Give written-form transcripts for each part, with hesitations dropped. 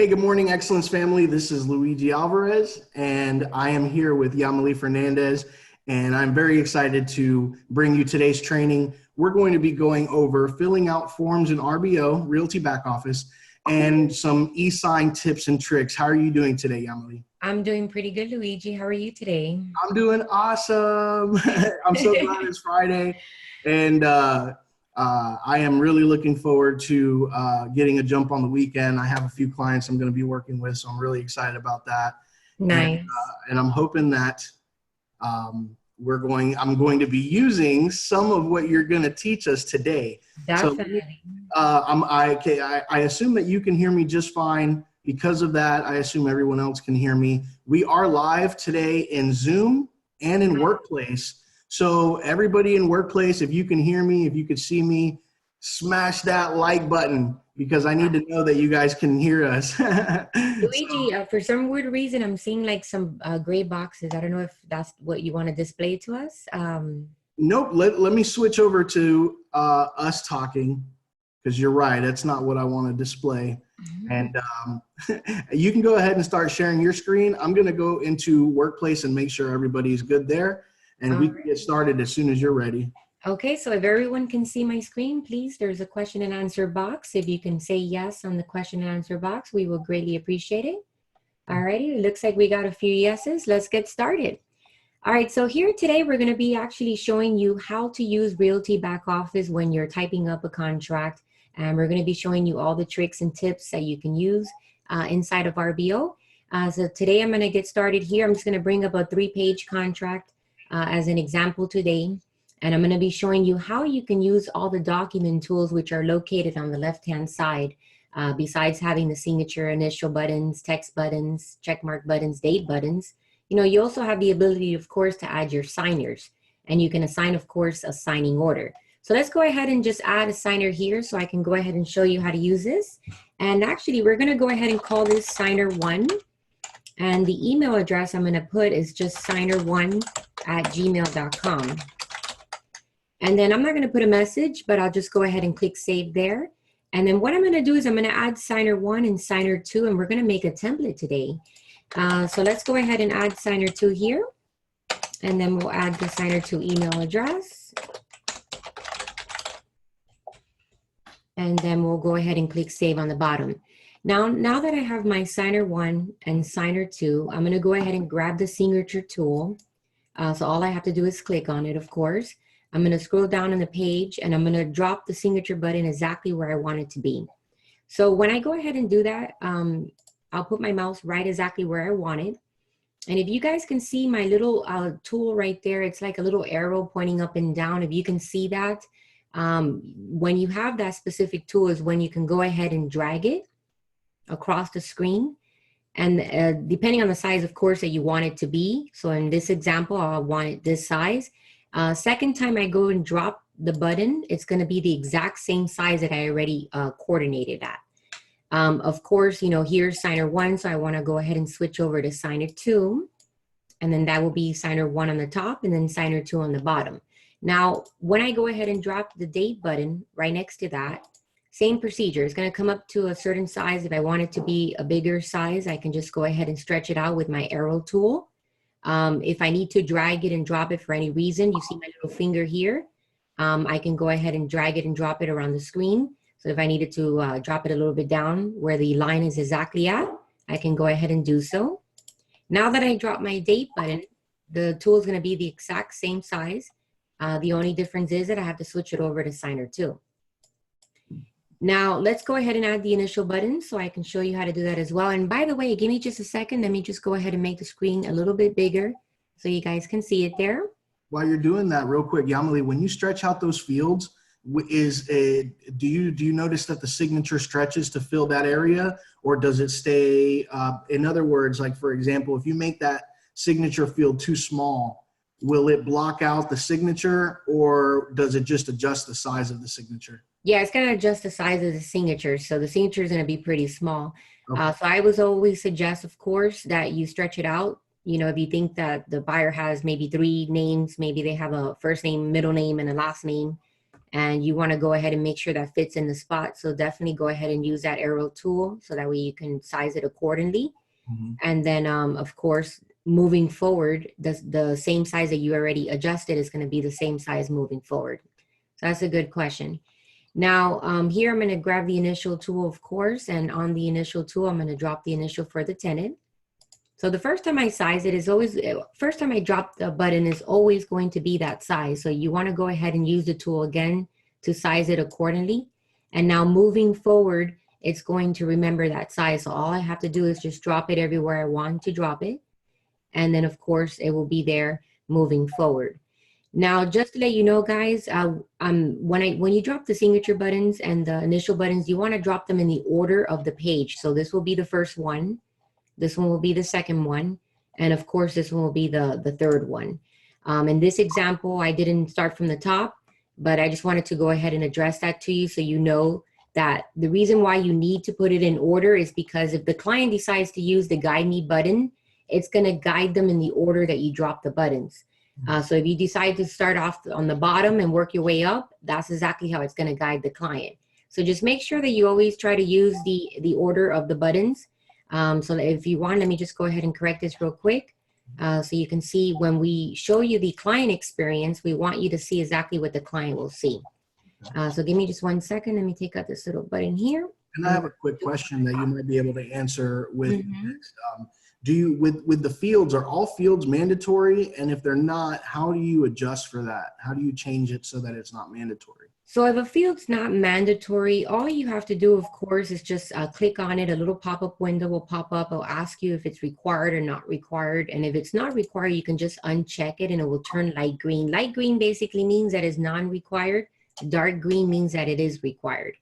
Hey, good morning, Excellence family. This is Luigi Alvarez, and I am here with Yamali Fernandez, and I'm very excited to bring you today's training. We're going to be going over filling out forms in RBO, Realty Back Office, and some e-sign tips and tricks. How are you doing today, Yamali? I'm doing pretty good, Luigi. How are you today? I'm doing awesome. I'm so glad it's Friday, and I am really looking forward to getting a jump on the weekend. I have a few clients I'm going to be working with, so I'm really excited about that. Nice. And I'm hoping that I'm going to be using some of what you're going to teach us today. So Definitely. I assume that you can hear me just fine. Because of that, I assume everyone else can hear me. We are live today in Zoom and in Workplace. So everybody in Workplace, if you can hear me, if you could see me, smash that like button because I need to know that you guys can hear us. Luigi, for some weird reason, I'm seeing like some gray boxes. I don't know if that's what you want to display to us. Nope. Let me switch over to us talking because you're right. That's not what I want to display. And you can go ahead and start sharing your screen. I'm going to go into Workplace and make sure everybody's good there. And we can get started as soon as you're ready. Okay, so if everyone can see my screen, please, there's a question and answer box. If you can say yes on the question and answer box, we will greatly appreciate it. All righty, it looks like we got a few yeses. Let's get started. All right, so here today, we're going to be actually showing you how to use Realty Back Office when you're typing up a contract. And we're going to be showing you all the tricks and tips that you can use inside of RBO. So today I'm going to get started here. I'm just going to bring up a 3-page contract as an example today. And I'm going to be showing you how you can use all the document tools which are located on the left-hand side. Besides having the signature, initial buttons, text buttons, checkmark buttons, date buttons, you also have the ability, of course, to add your signers. And you can assign, of course, a signing order. So let's go ahead and just add a signer here so I can go ahead and show you how to use this. And actually, we're going to go ahead and call this signer1. And the email address I'm going to put is just signer1@gmail.com. And then I'm not going to put a message, but I'll just go ahead and click save there. And then what I'm going to do is I'm going to add signer1 and signer2, and we're going to make a template today. So let's go ahead and add signer2 here. And then we'll add the signer2 email address. And then we'll go ahead and click save on the bottom. Now that I have my signer1 and signer2, I'm going to go ahead and grab the signature tool. So all I have to do is click on it, of course. I'm going to scroll down on the page and I'm going to drop the signature button exactly where I want it to be. So when I go ahead and do that, I'll put my mouse right exactly where I want it. And if you guys can see my little tool right there, it's like a little arrow pointing up and down. If you can see that, when you have that specific tool is when you can go ahead and drag it across the screen. And depending on the size, of course, that you want it to be. So in this example, I want it this size. Second time I go and drop the button, it's going to be the exact same size that I already coordinated at. Of course, here's signer1, so I want to go ahead and switch over to signer2. And then that will be signer1 on the top and then signer2 on the bottom. Now, when I go ahead and drop the date button right next to that, same procedure. It's going to come up to a certain size. If I want it to be a bigger size, I can just go ahead and stretch it out with my arrow tool. If I need to drag it and drop it for any reason, you see my little finger here. I can go ahead and drag it and drop it around the screen. So if I needed to drop it a little bit down where the line is exactly at, I can go ahead and do so. Now that I drop my date button, the tool is going to be the exact same size. The only difference is that I have to switch it over to signer2. Now, let's go ahead and add the initial button so I can show you how to do that as well. And by the way, give me just a second. Let me just go ahead and make the screen a little bit bigger so you guys can see it there. While you're doing that real quick, Yamali, when you stretch out those fields, do you notice that the signature stretches to fill that area, or does it stay? In other words, like, for example, if you make that signature field too small, will it block out the signature, or does it just adjust the size of the signature? Yeah, it's going to adjust the size of the signature. So the signature is going to be pretty small. Okay. So I would always suggest, of course, that you stretch it out. If you think that the buyer has maybe 3 names, maybe they have a first name, middle name, and a last name. and you want to go ahead and make sure that fits in the spot. So definitely go ahead and use that arrow tool so that way you can size it accordingly. Mhm. And then, of course, moving forward, the same size that you already adjusted is going to be the same size moving forward. So that's a good question. Now, here I'm going to grab the initial tool, of course, and on the initial tool, I'm going to drop the initial for the tenant. So the first time I size it is always, first time I drop the button is always going to be that size. So you want to go ahead and use the tool again to size it accordingly. And now moving forward, it's going to remember that size. So all I have to do is just drop it everywhere I want to drop it. And then of course it will be there moving forward. Now, just to let you know, guys, when you drop the signature buttons and the initial buttons, you want to drop them in the order of the page. So this will be the first one. This one will be the second one. And of course, this one will be the third one. In this example, I didn't start from the top, but I just wanted to go ahead and address that to you so you know that the reason why you need to put it in order is because if the client decides to use the guide me button, it's going to guide them in the order that you drop the buttons. So if you decide to start off on the bottom and work your way up, that's exactly how it's going to guide the client. So just make sure that you always try to use the order of the buttons. So if you want, let me just go ahead and correct this real quick. So you can see when we show you the client experience, we want you to see exactly what the client will see. So give me just 1 second. Let me take out this little button here. And I have a quick question that you might be able to answer with next. Do you, with the fields, are all fields mandatory? And if they're not, how do you adjust for that? How do you change it so that it's not mandatory? So if a field's not mandatory, all you have to do, of course, is just click on it. A little pop-up window will pop up. It'll ask you if it's required or not required. And if it's not required, you can just uncheck it and it will turn light green. Light green basically means that it's non-required. Dark green means that it is required.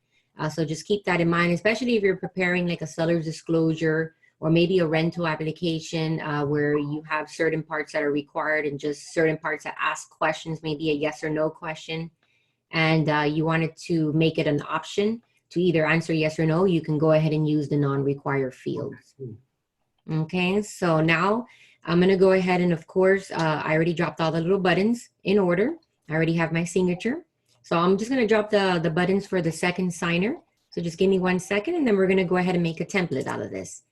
So just keep that in mind, especially if you're preparing like a seller's disclosure or maybe a rental application where you have certain parts that are required and just certain parts that ask questions, maybe a yes or no question. And you wanted to make it an option to either answer yes or no, you can go ahead and use the non-required fields. Okay, so now I'm gonna go ahead and of course, I already dropped all the little buttons in order. I already have my signature. So I'm just gonna drop the buttons for the second signer. So just give me 1 second and then we're gonna go ahead and make a template out of this.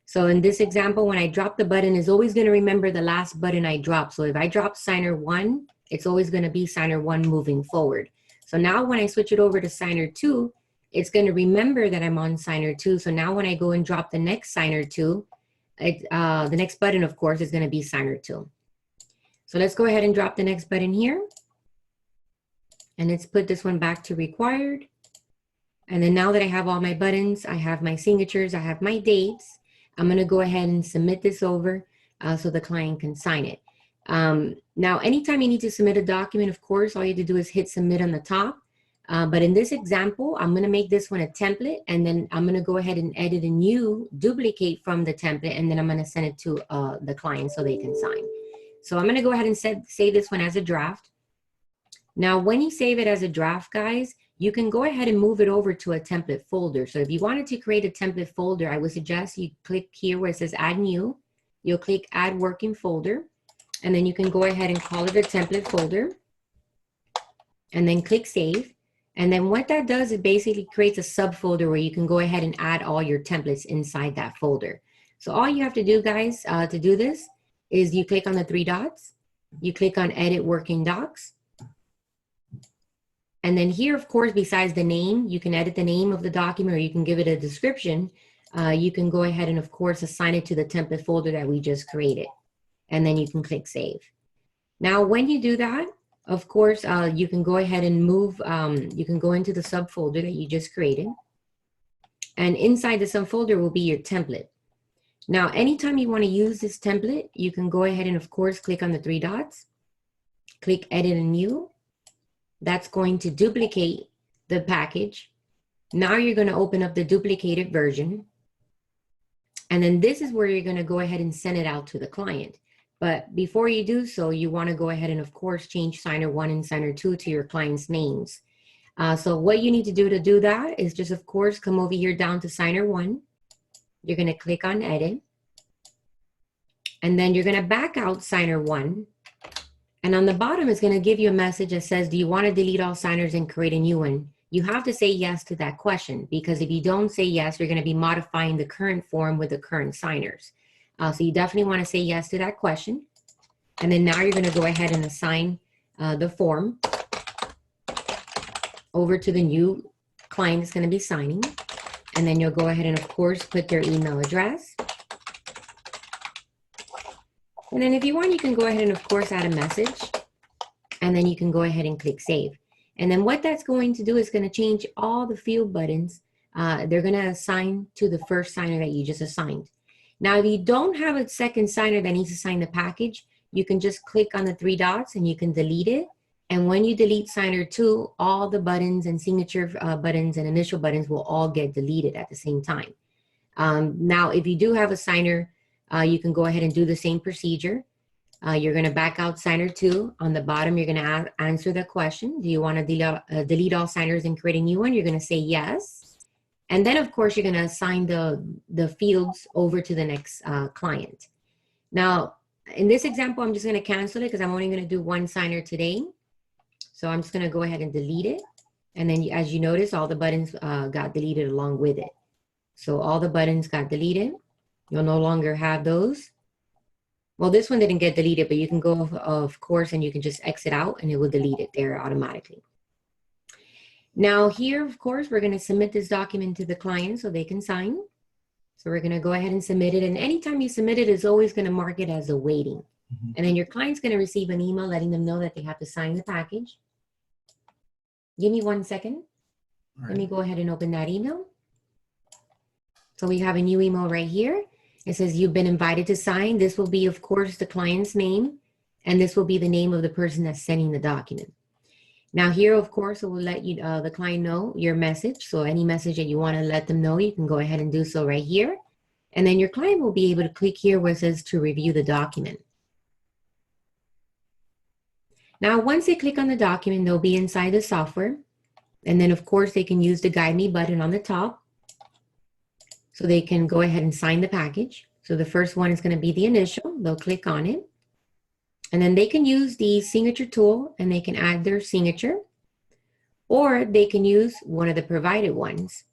So in this example, when I drop the button, it's always gonna remember the last button I dropped. So if I drop signer 1, it's always gonna be signer 1 moving forward. So now when I switch it over to signer 2, it's gonna remember that I'm on signer 2. So now when I go and drop the next signer 2, the next button, of course, is gonna be signer 2. So let's go ahead and drop the next button here. And let's put this one back to required. And then now that I have all my buttons, I have my signatures, I have my dates, I'm gonna go ahead and submit this over so the client can sign it. Now, anytime you need to submit a document, of course, all you have to do is hit submit on the top. But in this example, I'm gonna make this one a template and then I'm gonna go ahead and edit a new duplicate from the template and then I'm gonna send it to the client so they can sign. So I'm gonna go ahead and save this one as a draft. Now, when you save it as a draft, guys, you can go ahead and move it over to a template folder. So if you wanted to create a template folder, I would suggest you click here where it says add new. You'll click add working folder, and then you can go ahead and call it a template folder, and then click save. And then what that does is basically creates a subfolder where you can go ahead and add all your templates inside that folder. So all you have to do, guys, to do this is you click on the 3 dots, you click on edit working docs. And then here, of course, besides the name, you can edit the name of the document or you can give it a description. You can go ahead and, of course, assign it to the template folder that we just created. And then you can click save. Now, when you do that, of course, you can go ahead and move, you can go into the subfolder that you just created. And inside the subfolder will be your template. Now, anytime you want to use this template, you can go ahead and, of course, click on the 3 dots, click edit and new. That's going to duplicate the package. Now you're going to open up the duplicated version. And then this is where you're going to go ahead and send it out to the client. But before you do so, you want to go ahead and, of course, change signer 1 and signer 2 to your client's names. So what you need to do that is just, of course, come over here down to signer 1. You're going to click on edit. And then you're going to back out signer 1. And on the bottom, it's going to give you a message that says, do you want to delete all signers and create a new one? You have to say yes to that question, because if you don't say yes, you're going to be modifying the current form with the current signers. So you definitely want to say yes to that question. And then now you're going to go ahead and assign the form over to the new client that's going to be signing. And then you'll go ahead and, of course, put their email address. And then if you want, you can go ahead and, of course, add a message. And then you can go ahead and click save. And then what that's going to do is going to change all the field buttons. They're going to assign to the first signer that you just assigned. Now, if you don't have a second signer that needs to sign the package, you can just click on the three dots and you can delete it. And when you delete signer 2, all the buttons and signature buttons and initial buttons will all get deleted at the same time. Now, if you do have a signer, you can go ahead and do the same procedure. You're going to back out signer 2. On the bottom, you're going to answer the question. Do you want to delete all signers and create a new one? You're going to say yes. And then, of course, you're going to assign the fields over to the next client. Now, in this example, I'm just going to cancel it because I'm only going to do one signer today. So I'm just going to go ahead and delete it. And then as you notice, all the buttons got deleted along with it. So all the buttons got deleted. You'll no longer have those. Well, this one didn't get deleted, but you can go, of course, and you can just exit out and it will delete it there automatically. Now here, of course, we're going to submit this document to the client so they can sign. So we're going to go ahead and submit it. And anytime you submit it, it's always going to mark it as awaiting. And then your client's going to receive an email letting them know that they have to sign the package. Give me 1 second. All right. Let me go ahead and open that email. So we have a new email right here. It says you've been invited to sign. This will be, of course, the client's name, and this will be the name of the person that's sending the document. Now here, of course, it will let you the client know your message. So any message that you want to let them know, you can go ahead and do so right here. And then your client will be able to click here where it says to review the document. Now, once they click on the document, they'll be inside the software. And then, of course, they can use the Guide Me button on the top. So they can go ahead and sign the package. So the first one is going to be the initial. They'll click on it. And then they can use the signature tool and they can add their signature. Or they can use one of the provided ones.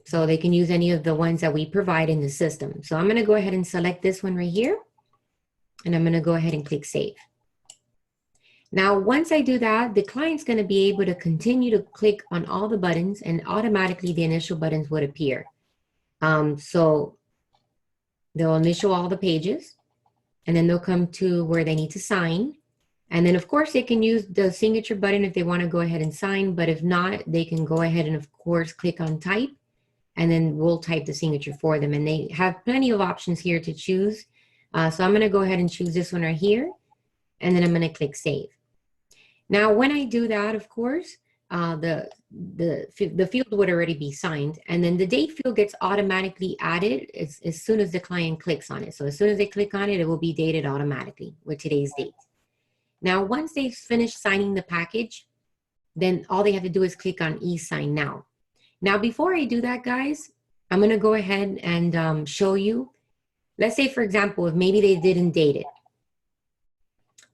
So they can use any of the ones that we provide in the system. So I'm going to go ahead and select this one right here. And I'm going to go ahead and click save. Now, once I do that, the client's going to be able to continue to click on all the buttons and automatically the initial buttons would appear. So they'll initial all the pages and then they'll come to where they need to sign. And then, of course, they can use the signature button if they want to go ahead and sign. But if not, they can go ahead and, of course, click on type and then we'll type the signature for them. And they have plenty of options here to choose. So I'm going to go ahead and choose this one right here. And then I'm going to click save. Now, when I do that, of course, the field would already be signed. And then the date field gets automatically added as soon as the client clicks on it. So as soon as they click on it, it will be dated automatically with today's date. Now, once they've finished signing the package, then all they have to do is click on e-sign now. Now, before I do that, guys, I'm going to go ahead and show you. Let's say, for example, if maybe they didn't date it.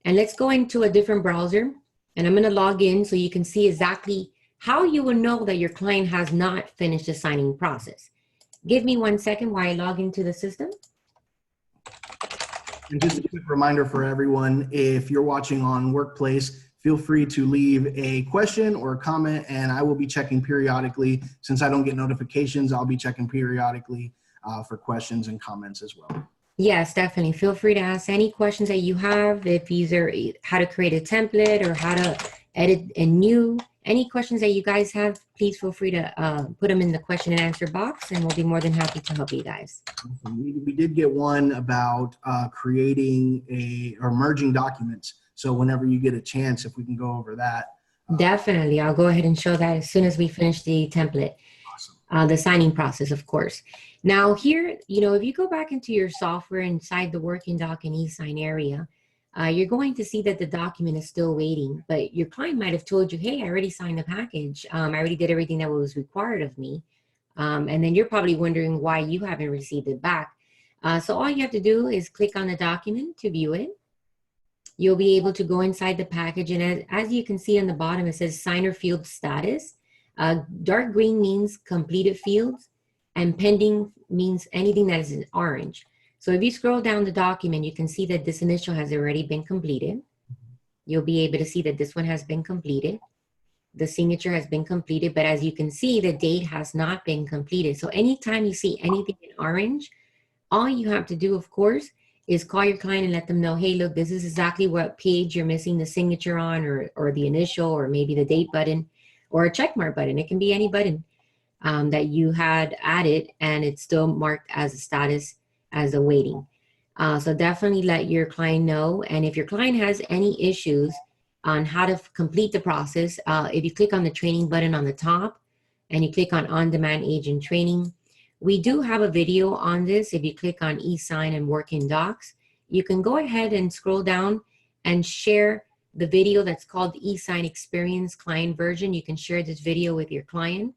And let's go into a different browser. And I'm going to log in so you can see exactly how you will know that your client has not finished the signing process. Give me 1 second while I log into the system. And just a quick reminder for everyone, if you're watching on Workplace, feel free to leave a question or a comment, and I will be checking periodically. Since I don't get notifications, I'll be checking periodically for questions and comments as well. Yes, definitely. Feel free to ask any questions that you have. If either how to create a template or how to edit a new, any questions that you guys have, please feel free to put them in the question and answer box, and we'll be more than happy to help you guys. We did get one about creating or merging documents. So whenever you get a chance, if we can go over that. Definitely. I'll go ahead and show that as soon as we finish the template. Awesome. The signing process, of course. Now here, if you go back into your software inside the working doc and e-sign area, you're going to see that the document is still waiting, but your client might have told you, hey, I already signed the package. I already did everything that was required of me. And then you're probably wondering why you haven't received it back. So all you have to do is click on the document to view it. You'll be able to go inside the package, and as you can see on the bottom, it says signer field status. Dark green means completed fields, and pending means anything that is in orange. So if you scroll down the document, you can see that this initial has already been completed. You'll be able to see that this one has been completed. The signature has been completed, but as you can see, the date has not been completed. So anytime you see anything in orange, all you have to do, of course, is call your client and let them know, hey, look, this is exactly what page you're missing the signature on, or the initial, or maybe the date button, or a check mark button. It can be any button that you had added, and it's still marked as a status as awaiting. So definitely let your client know. And if your client has any issues on how to complete the process, if you click on the training button on the top and you click on on-demand agent training, we do have a video on this. If you click on e-sign and work in docs, you can go ahead and scroll down and share the video that's called e-sign experience client version. You can share this video with your client.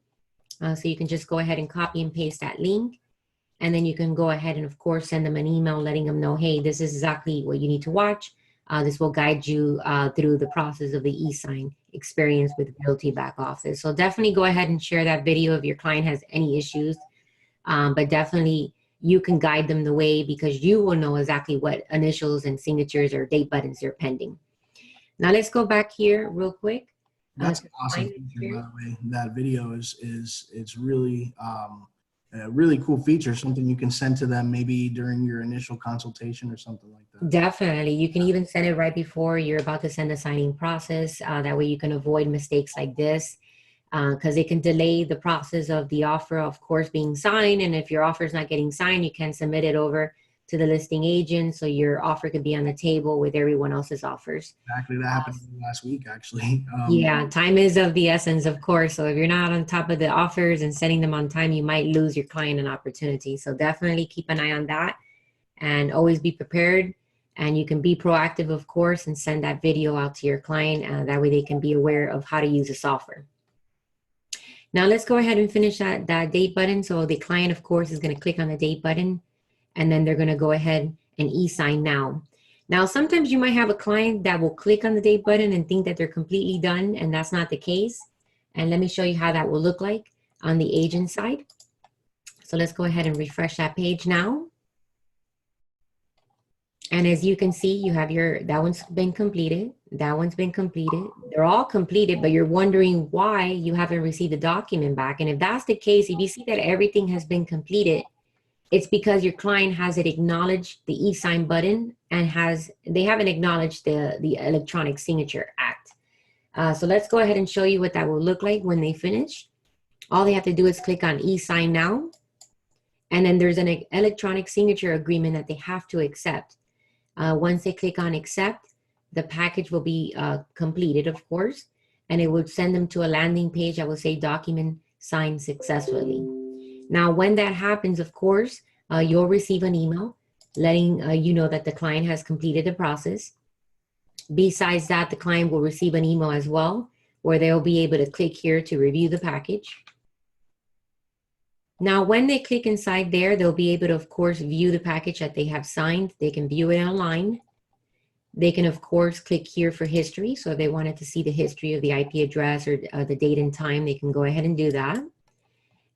So you can just go ahead and copy and paste that link. And then you can go ahead and, of course, send them an email letting them know, hey, this is exactly what you need to watch. This will guide you through the process of the e-sign experience with Realty Back Office. So definitely go ahead and share that video if your client has any issues. But definitely you can guide them the way, because you will know exactly what initials and signatures or date buttons are pending. Now let's go back here real quick. That's an awesome feature, by the way. That video is really a really cool feature, something you can send to them maybe during your initial consultation or something like that. Definitely. You can even send it right before you're about to send the signing process. That way you can avoid mistakes like this, because it can delay the process of the offer, of course, being signed. And if your offer is not getting signed, you can submit it over to the listing agent, so your offer could be on the table with everyone else's offers. Exactly. That happened last week, actually. Yeah, time is of the essence, of course. So if you're not on top of the offers and sending them on time, you might lose your client an opportunity. So definitely keep an eye on that and always be prepared. And you can be proactive, of course, and send that video out to your client. That way they can be aware of how to use the software. Now let's go ahead and finish that date button. So the client, of course, is going to click on the date button, and then they're going to go ahead and e-sign now. Now, sometimes you might have a client that will click on the date button and think that they're completely done, and that's not the case. And let me show you how that will look like on the agent side. So let's go ahead and refresh that page now. And as you can see, you have that one's been completed. That one's been completed. They're all completed, but you're wondering why you haven't received the document back. And if that's the case, if you see that everything has been completed, it's because your client hasn't acknowledged the e-sign button, and they haven't acknowledged the electronic signature act. So let's go ahead and show you what that will look like when they finish. All they have to do is click on e-sign now. And then there's an electronic signature agreement that they have to accept. Once they click on accept, the package will be completed, of course, and it will send them to a landing page that will say document signed successfully. Now, when that happens, of course, you'll receive an email letting you know that the client has completed the process. Besides that, the client will receive an email as well, where they'll be able to click here to review the package. Now, when they click inside there, they'll be able to, of course, view the package that they have signed. They can view it online. They can, of course, click here for history. So if they wanted to see the history of the IP address or the date and time, they can go ahead and do that.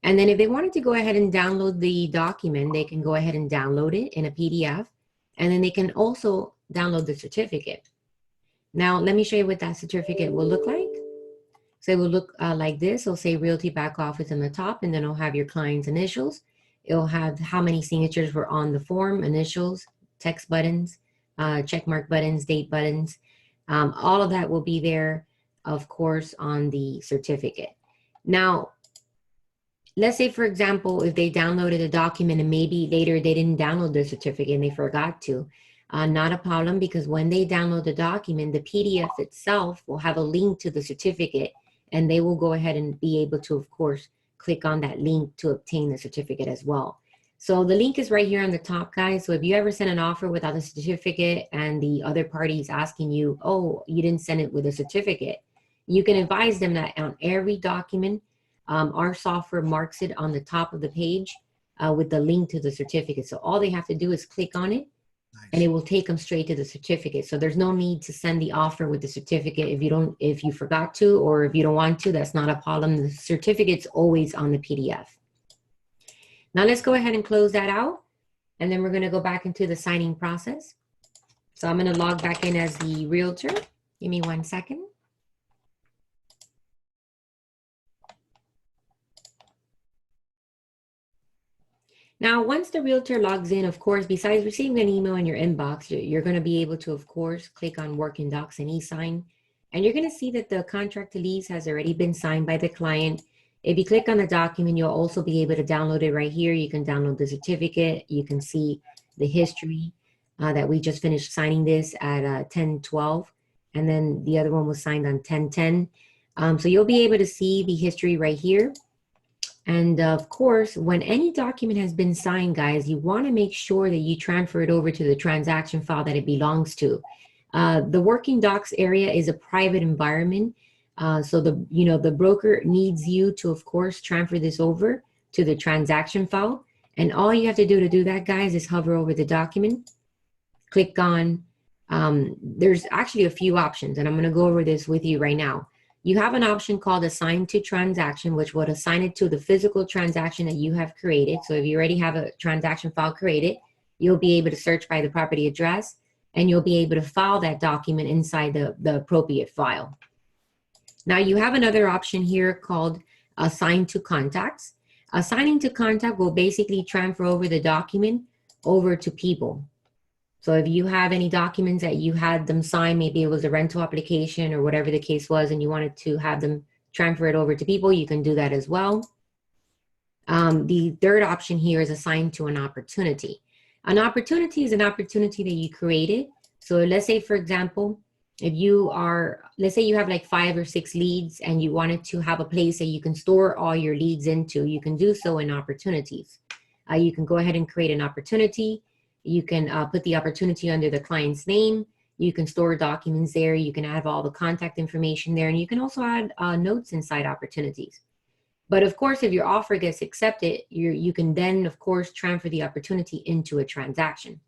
And then if they wanted to go ahead and download the document, they can go ahead and download it in a PDF. And then they can also download the certificate. Now, let me show you what that certificate will look like. So it will look like this. It'll say Realty Back Office on the top, and then it'll have your client's initials. It'll have how many signatures were on the form, initials, text buttons, check mark buttons, date buttons. All of that will be there, of course, on the certificate. Now, let's say, for example, if they downloaded a document and maybe later they didn't download the certificate and they forgot to, not a problem, because when they download the document, the PDF itself will have a link to the certificate, and they will go ahead and be able to, of course, click on that link to obtain the certificate as well. So the link is right here on the top, guys. So if you ever send an offer without a certificate and the other party is asking you, oh, you didn't send it with a certificate, you can advise them that on every document, our software marks it on the top of the page with the link to the certificate. So all they have to do is click on it, and it will take them straight to the certificate. So there's no need to send the offer with the certificate if you forgot to, or if you don't want to. That's not a problem. The certificate's always on the PDF. Now let's go ahead and close that out, and then we're going to go back into the signing process. So I'm going to log back in as the realtor. Give me 1 second. Now, once the realtor logs in, of course, besides receiving an email in your inbox, you're going to be able to, of course, click on Working Docs and e-sign. And you're going to see that the contract to lease has already been signed by the client. If you click on the document, you'll also be able to download it right here. You can download the certificate. You can see the history that we just finished signing this at 10/12. And then the other one was signed on 10/10. So you'll be able to see the history right here. And of course, when any document has been signed, guys, you want to make sure that you transfer it over to the transaction file that it belongs to. The working docs area is a private environment. So the broker needs you to, of course, transfer this over to the transaction file. And all you have to do that, guys, is hover over the document, click on, there's actually a few options, and I'm going to go over this with you right now. You have an option called Assign to Transaction, which would assign it to the physical transaction that you have created. So if you already have a transaction file created, you'll be able to search by the property address, and you'll be able to file that document inside the appropriate file. Now you have another option here called Assign to Contacts. Assigning to contact will basically transfer over the document over to people. So if you have any documents that you had them sign, maybe it was a rental application or whatever the case was, and you wanted to have them transfer it over to people, you can do that as well. The third option here is assigned to an opportunity. An opportunity is an opportunity that you created. So let's say, for example, let's say you have like 5 or 6 leads and you wanted to have a place that you can store all your leads into, you can do so in opportunities. You can go ahead and create an opportunity. You can put the opportunity under the client's name. You can store documents there. You can add all the contact information there. And you can also add notes inside opportunities. But of course, if your offer gets accepted, you can then, of course, transfer the opportunity into a transaction.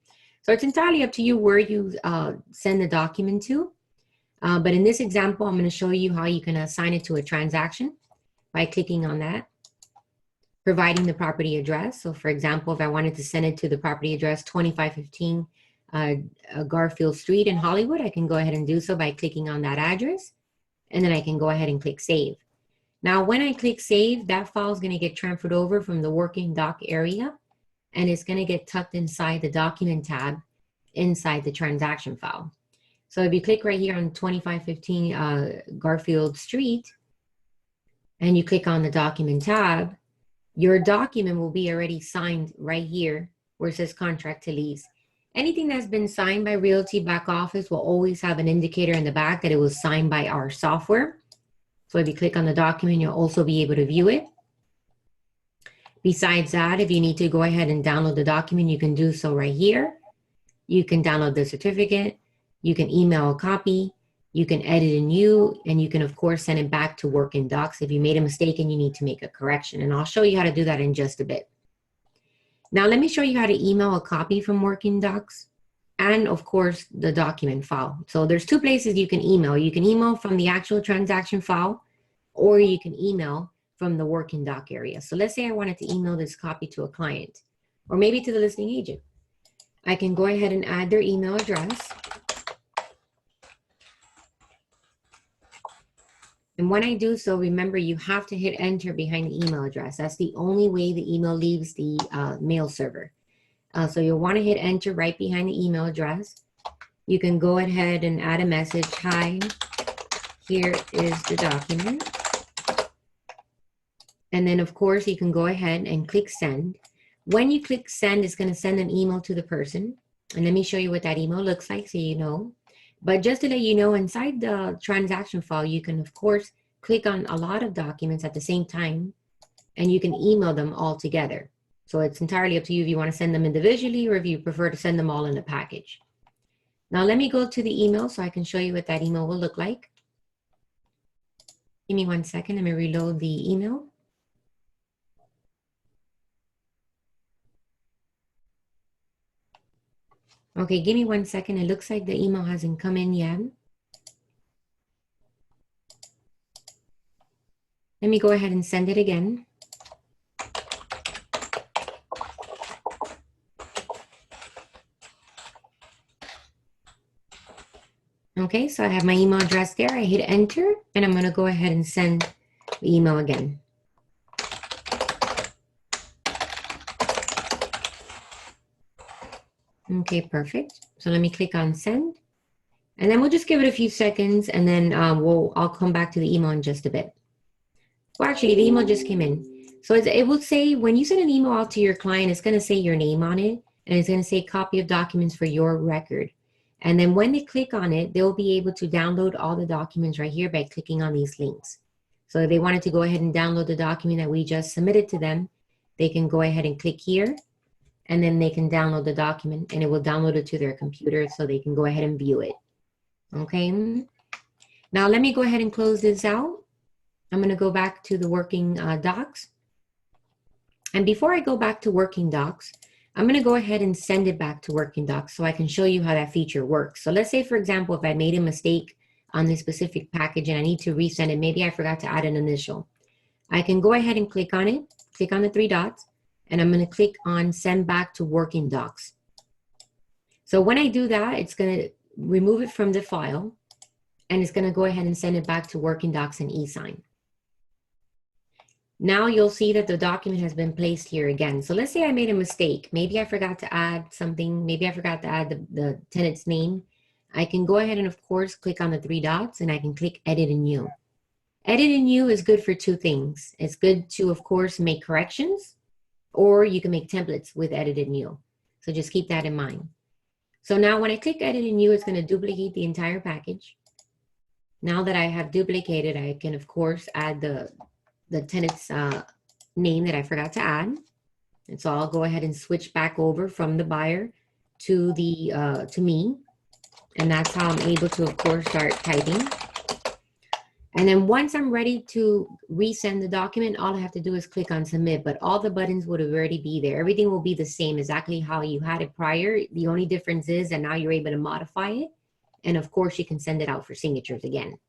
So it's entirely up to you where you send the document to. But in this example, I'm going to show you how you can assign it to a transaction by clicking on that. Providing the property address. So for example, if I wanted to send it to the property address 2515 Garfield Street in Hollywood, I can go ahead and do so by clicking on that address, and then I can go ahead and click save. Now, when I click save, that file is going to get transferred over from the working doc area, and it's going to get tucked inside the document tab inside the transaction file. So if you click right here on 2515 Garfield Street, and you click on the document tab, your document will be already signed right here where it says contract to lease. Anything that's been signed by Realty back office will always have an indicator in the back that it was signed by our software. So if you click on the document, you'll also be able to view it. Besides that, if you need to go ahead and download the document, you can do so right here. You can download the certificate. You can email a copy. You can edit a new, and you can, of course, send it back to Working Docs if you made a mistake and you need to make a correction. And I'll show you how to do that in just a bit. Now, let me show you how to email a copy from Working Docs and, of course, the document file. So there's 2 places you can email. You can email from the actual transaction file, or you can email from the Working Doc area. So let's say I wanted to email this copy to a client, or maybe to the listing agent. I can go ahead and add their email address. And when I do so, remember, you have to hit enter behind the email address. That's the only way the email leaves the mail server. So you'll want to hit enter right behind the email address. You can go ahead and add a message. Hi, here is the document. And then, of course, you can go ahead and click send. When you click send, it's going to send an email to the person. And let me show you what that email looks like so you know. But just to let you know, inside the transaction file, you can, of course, click on a lot of documents at the same time, and you can email them all together. So it's entirely up to you if you want to send them individually or if you prefer to send them all in a package. Now, let me go to the email so I can show you what that email will look like. Give me 1 second. Let me reload the email. Okay, give me 1 second. It looks like the email hasn't come in yet. Let me go ahead and send it again. Okay, so I have my email address there. I hit enter, and I'm going to go ahead and send the email again. Okay, perfect. So let me click on send, and then we'll just give it a few seconds, and then I'll come back to the email in just a bit. Well, actually, the email just came in. So it will say, when you send an email out to your client, it's going to say your name on it, and it's going to say copy of documents for your record. And then when they click on it, they'll be able to download all the documents right here by clicking on these links. So if they wanted to go ahead and download the document that we just submitted to them, they can go ahead and click here, and then they can download the document, and it will download it to their computer so they can go ahead and view it. Okay. Now let me go ahead and close this out. I'm going to go back to the working docs. And before I go back to working docs, I'm going to go ahead and send it back to working docs so I can show you how that feature works. So let's say, for example, if I made a mistake on this specific package and I need to resend it, maybe I forgot to add an initial. I can go ahead and click on it, click on the 3 dots, and I'm going to click on send back to working docs. So when I do that, it's going to remove it from the file, and it's going to go ahead and send it back to working docs and eSign. Now you'll see that the document has been placed here again. So let's say I made a mistake. Maybe I forgot to add something. Maybe I forgot to add the tenant's name. I can go ahead and, of course, click on the 3 dots, and I can click Edit and New. Edit and New is good for 2 things. It's good to, of course, make corrections, or you can make templates with Edit and New. So just keep that in mind. So now when I click Edit and New, it's going to duplicate the entire package. Now that I have duplicated, I can, of course, add the tenant's name that I forgot to add. And so I'll go ahead and switch back over from the buyer to me. And that's how I'm able to, of course, start typing. And then once I'm ready to resend the document, all I have to do is click on submit, but all the buttons would already be there. Everything will be the same, exactly how you had it prior. The only difference is that now you're able to modify it. And of course, you can send it out for signatures again.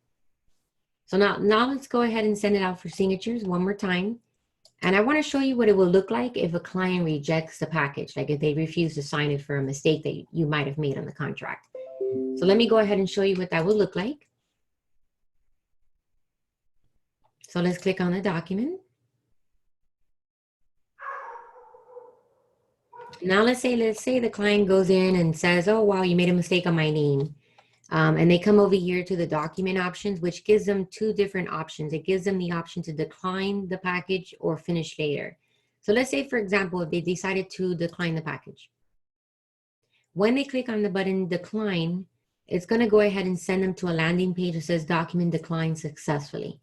So now let's go ahead and send it out for signatures one more time. And I want to show you what it will look like if a client rejects the package, like if they refuse to sign it for a mistake that you might have made on the contract. So let me go ahead and show you what that will look like. So let's click on the document. Now let's say the client goes in and says, oh, wow, you made a mistake on my name. And they come over here to the document options, which gives them 2 different options. It gives them the option to decline the package or finish later. So let's say, for example, if they decided to decline the package. When they click on the button decline, it's going to go ahead and send them to a landing page that says document declined successfully.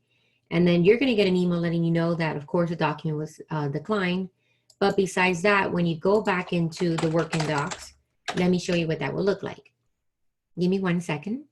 And then you're going to get an email letting you know that, of course, the document was declined. But besides that, when you go back into the working docs, let me show you what that will look like. Give me 1 second.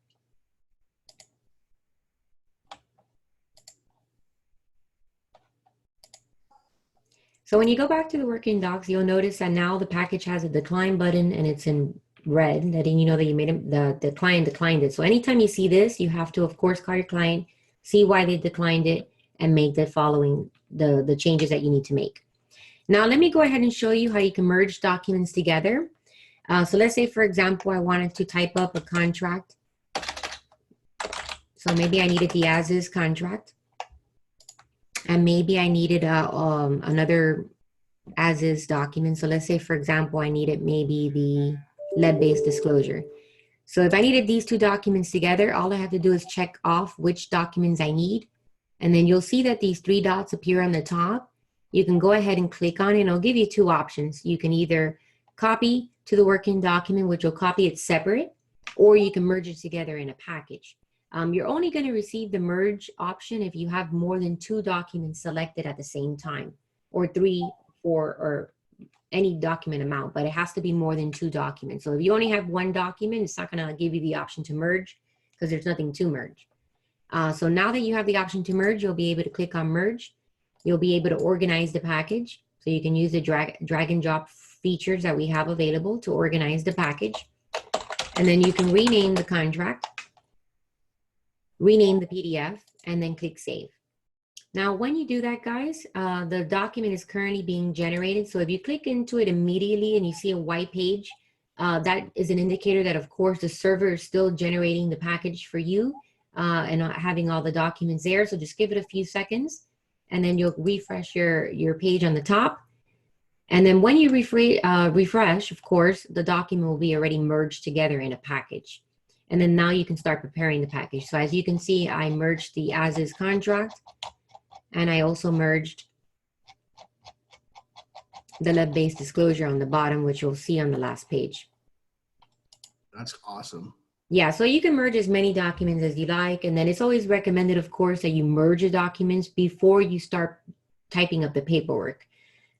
So when you go back to the working docs, you'll notice that now the package has a decline button and it's in red, letting you know that you made the client declined it. So anytime you see this, you have to, of course, call your client, see why they declined it, and make the following, the changes that you need to make. Now, let me go ahead and show you how you can merge documents together. So let's say, for example, I wanted to type up a contract. So maybe I needed the as-is contract. And maybe I needed another as-is document. So let's say, for example, I needed maybe the lead-based disclosure. So if I needed these 2 documents together, all I have to do is check off which documents I need. And then you'll see that these 3 dots appear on the top. You can go ahead and click on it, and it'll give you 2 options. You can either copy to the working document, which will copy it separate, or you can merge it together in a package. You're only going to receive the merge option if you have more than 2 documents selected at the same time, or 3, 4, or any document amount, but it has to be more than 2 documents. So if you only have 1 document, it's not going to give you the option to merge because there's nothing to merge. So now that you have the option to merge, you'll be able to click on merge. You'll be able to organize the package. So you can use the drag and drop features that we have available to organize the package. And then you can rename the contract, rename the PDF, and then click save. Now, when you do that, guys, the document is currently being generated. So if you click into it immediately and you see a white page, that is an indicator that, of course, the server is still generating the package for you and having all the documents there. So just give it a few seconds, and then you'll refresh your page on the top. And then when you refresh, of course, the document will be already merged together in a package. And then now you can start preparing the package. So as you can see, I merged the as-is contract, and I also merged the lead-based disclosure on the bottom, which you'll see on the last page. That's awesome. Yeah, so you can merge as many documents as you like. And then it's always recommended, of course, that you merge the documents before you start typing up the paperwork.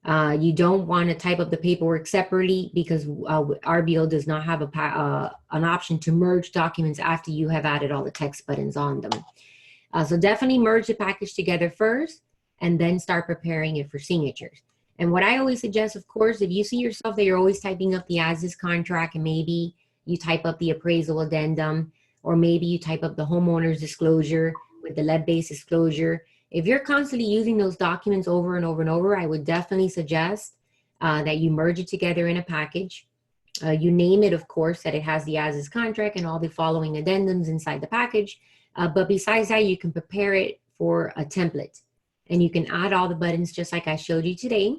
You don't want to type up the paperwork separately because RBO does not have an option to merge documents after you have added all the text buttons on them. So definitely merge the package together first and then start preparing it for signatures. And what I always suggest, of course, if you see yourself that you're always typing up the as-is contract, and maybe you type up the appraisal addendum, or maybe you type up the homeowner's disclosure with the lead-based disclosure. If you're constantly using those documents over and over and over, I would definitely suggest that you merge it together in a package. You name it, of course, that it has the as-is contract and all the following addendums inside the package. But besides that, you can prepare it for a template. And you can add all the buttons just like I showed you today.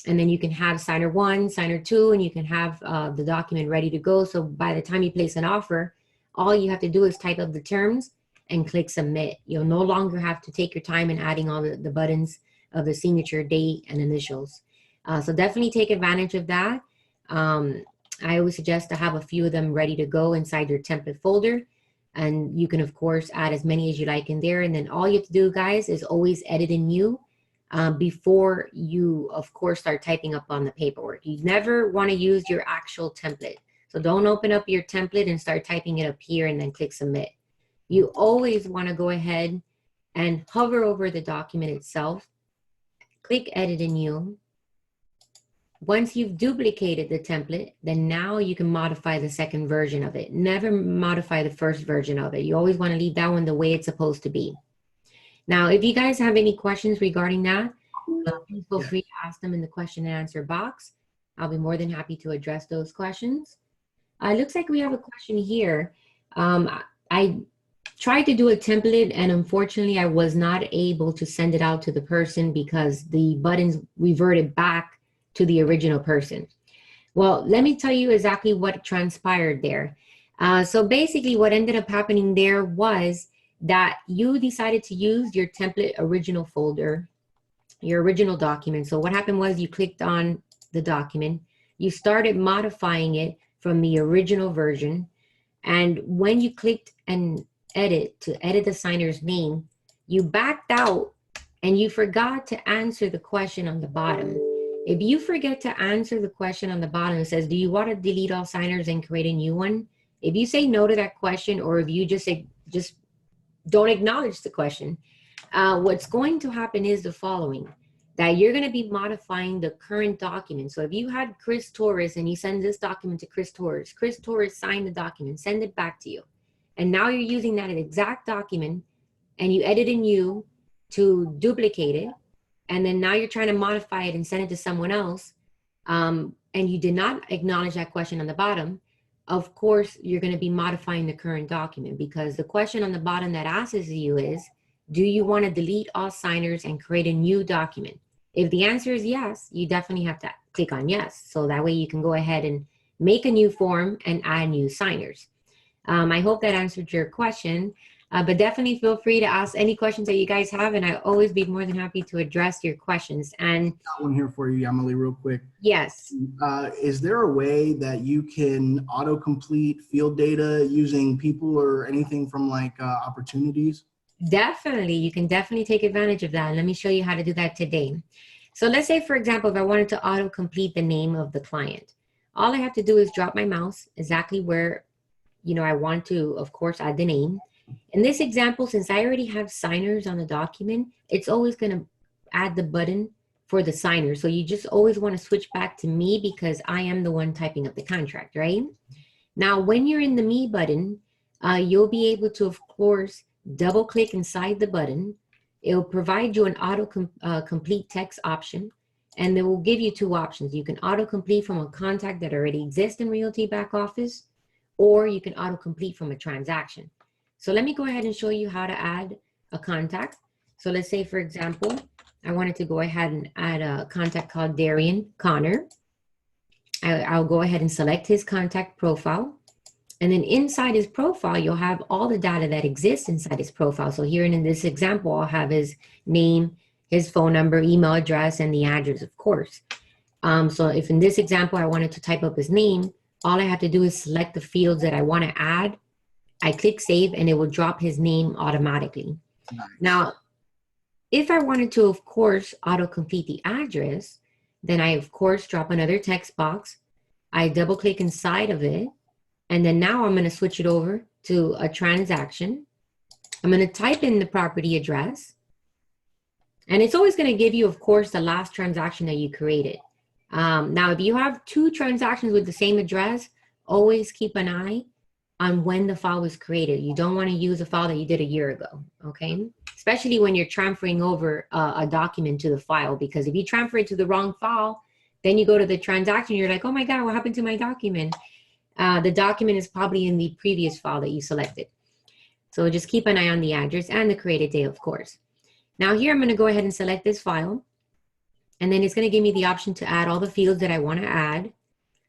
And then you can have signer 1, signer 2, and you can have the document ready to go. So by the time you place an offer, all you have to do is type up the terms and click submit. You'll no longer have to take your time in adding all the buttons of the signature, date, and initials. So definitely take advantage of that. I always suggest to have a few of them ready to go inside your template folder. And you can, of course, add as many as you like in there. And then all you have to do, guys, is always edit in new before you, of course, start typing up on the paperwork. You never want to use your actual template. So don't open up your template and start typing it up here and then click submit. You always want to go ahead and hover over the document itself, click edit in new. Once you've duplicated the template, then now you can modify the second version of it. Never modify the first version of it. You always want to leave that one the way it's supposed to be. Now, if you guys have any questions regarding that, please feel free to ask them in the question and answer box. I'll be more than happy to address those questions. It looks like we have a question here. I tried to do a template, and unfortunately, I was not able to send it out to the person because the buttons reverted back to the original person. Well, let me tell you exactly what transpired there. So basically what ended up happening there was that you decided to use your template original folder, your original document. So what happened was you clicked on the document, you started modifying it from the original version. And when you clicked and edit to edit the signer's name, you backed out and you forgot to answer the question on the bottom. If you forget to answer the question on the bottom, it says, do you want to delete all signers and create a new one? If you say no to that question, or if you just don't acknowledge the question, what's going to happen is the following, that you're going to be modifying the current document. So if you had Chris Torres and you send this document to Chris Torres signed the document, send it back to you. And now you're using that exact document and you edit in you to duplicate it. And then now you're trying to modify it and send it to someone else. And you did not acknowledge that question on the bottom. Of course, you're going to be modifying the current document, because the question on the bottom that asks you is, do you want to delete all signers and create a new document? If the answer is yes, you definitely have to click on yes. So that way you can go ahead and make a new form and add new signers. I hope that answered your question, but definitely feel free to ask any questions that you guys have, and I'll always be more than happy to address your questions. And got one here for you, Yamali, real quick. yes. Is there a way that you can autocomplete field data using people or anything from like opportunities? Definitely, you can definitely take advantage of that. Let me show you how to do that today. So let's say, for example, if I wanted to auto-complete the name of the client, all I have to do is drop my mouse exactly where, I want to, of course, add the name. In this example, since I already have signers on the document, it's always going to add the button for the signer. So you just always want to switch back to me because I am the one typing up the contract, right? Now, when you're in the Me button, you'll be able to, of course, double click inside the button. It'll provide you an complete text option, and it will give you two options. You can autocomplete from a contact that already exists in Realty Back Office, or you can autocomplete from a transaction. So let me go ahead and show you how to add a contact. So let's say, for example, I wanted to go ahead and add a contact called Darian Connor. I'll go ahead and select his contact profile. And then inside his profile, you'll have all the data that exists inside his profile. So here in this example, I'll have his name, his phone number, email address, and the address, of course. So if in this example, I wanted to type up his name, all I have to do is select the fields that I want to add. I click save, and it will drop his name automatically. Nice. Now, if I wanted to, of course, autocomplete the address, then I, of course, drop another text box. I double click inside of it. And then now I'm going to switch it over to a transaction. I'm going to type in the property address. And it's always going to give you, of course, the last transaction that you created. Now, if you have two transactions with the same address, always keep an eye on when the file was created. You don't want to use a file that you did a year ago, okay? Especially when you're transferring over a document to the file, because if you transfer it to the wrong file, then you go to the transaction, you're like, oh my God, what happened to my document? The document is probably in the previous file that you selected. So just keep an eye on the address and the created date, of course. Now here, I'm going to go ahead and select this file. And then it's going to give me the option to add all the fields that I want to add.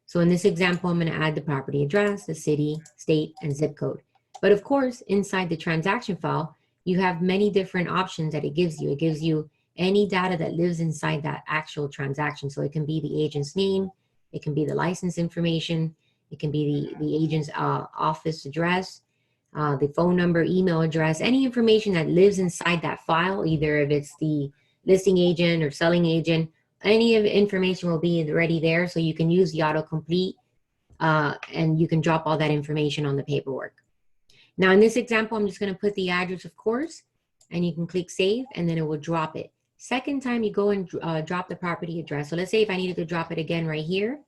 So in this example, I'm going to add the property address, the city, state, and zip code. But of course, inside the transaction file, you have many different options that it gives you. It gives you any data that lives inside that actual transaction. So it can be the agent's name, it can be the license information, it can be the agent's office address, the phone number, email address, any information that lives inside that file, either if it's the listing agent or selling agent, any of the information will be already there. So you can use the autocomplete and you can drop all that information on the paperwork. Now in this example, I'm just going to put the address, of course, and you can click save, and then it will drop it. Second time you go and drop the property address. So let's say if I needed to drop it again right here,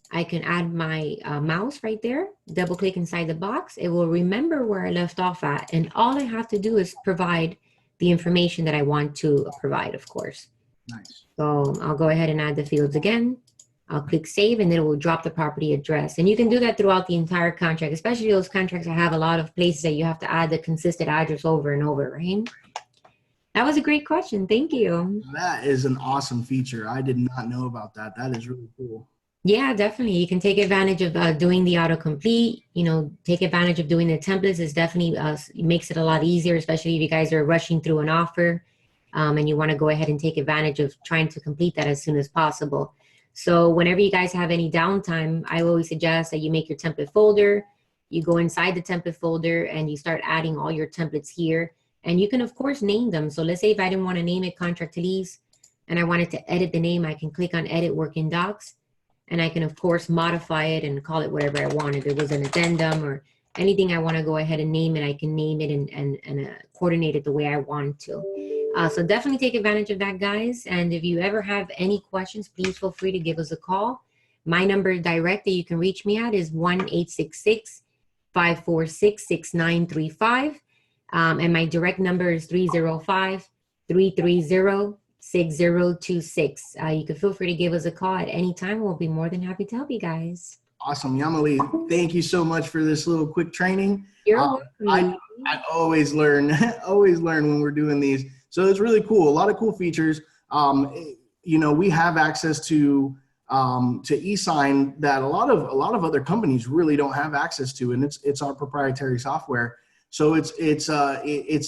I can add my mouse right there, double click inside the box. It will remember where I left off at. And all I have to do is provide the information that I want to provide, of course. Nice. So I'll go ahead and add the fields again. I'll click save, and then it will drop the property address. And you can do that throughout the entire contract, especially those contracts that have a lot of places that you have to add the consistent address over and over, right? That was a great question. Thank you. That is an awesome feature. I did not know about that. That is really cool. Yeah, definitely. You can take advantage of doing the autocomplete, take advantage of doing the templates. It's definitely it makes it a lot easier, especially if you guys are rushing through an offer and you want to go ahead and take advantage of trying to complete that as soon as possible. So whenever you guys have any downtime, I always suggest that you make your template folder. You go inside the template folder and you start adding all your templates here. And you can, of course, name them. So let's say if I didn't want to name it contract to lease and I wanted to edit the name, I can click on edit working docs. And I can, of course, modify it and call it whatever I want. If it was an addendum or anything I want to go ahead and name it, I can name it and coordinate it the way I want to. So definitely take advantage of that, guys. And if you ever have any questions, please feel free to give us a call. My number direct that you can reach me at is 1-866-546-6935. And my direct number is 305-330-6026. You can feel free to give us a call at any time. We'll be more than happy to help you guys. Awesome. Yamali, thank you so much for this little quick training. You're welcome. I always learn, always learn when we're doing these. So it's really cool. A lot of cool features. We have access to e-sign that a lot of other companies really don't have access to, and it's our proprietary software. So it's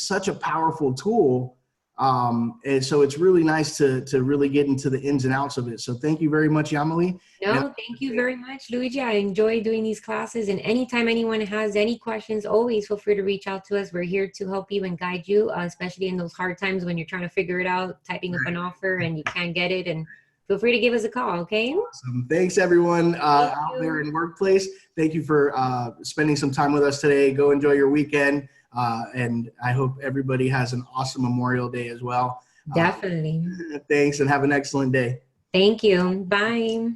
such a powerful tool. And so it's really nice to really get into the ins and outs of it. So thank you very much, Yamali. No, thank you very much, Luigi. I enjoy doing these classes, and anytime anyone has any questions, always feel free to reach out to us. We're here to help you and guide you, especially in those hard times when you're trying to figure it out, typing up an offer and you can't get it. And feel free to give us a call, okay? Awesome. Thanks, everyone out there in workplace. Thank you for spending some time with us today. Go enjoy your weekend. And I hope everybody has an awesome Memorial Day as well. Definitely. Thanks, and have an excellent day. Thank you. Bye.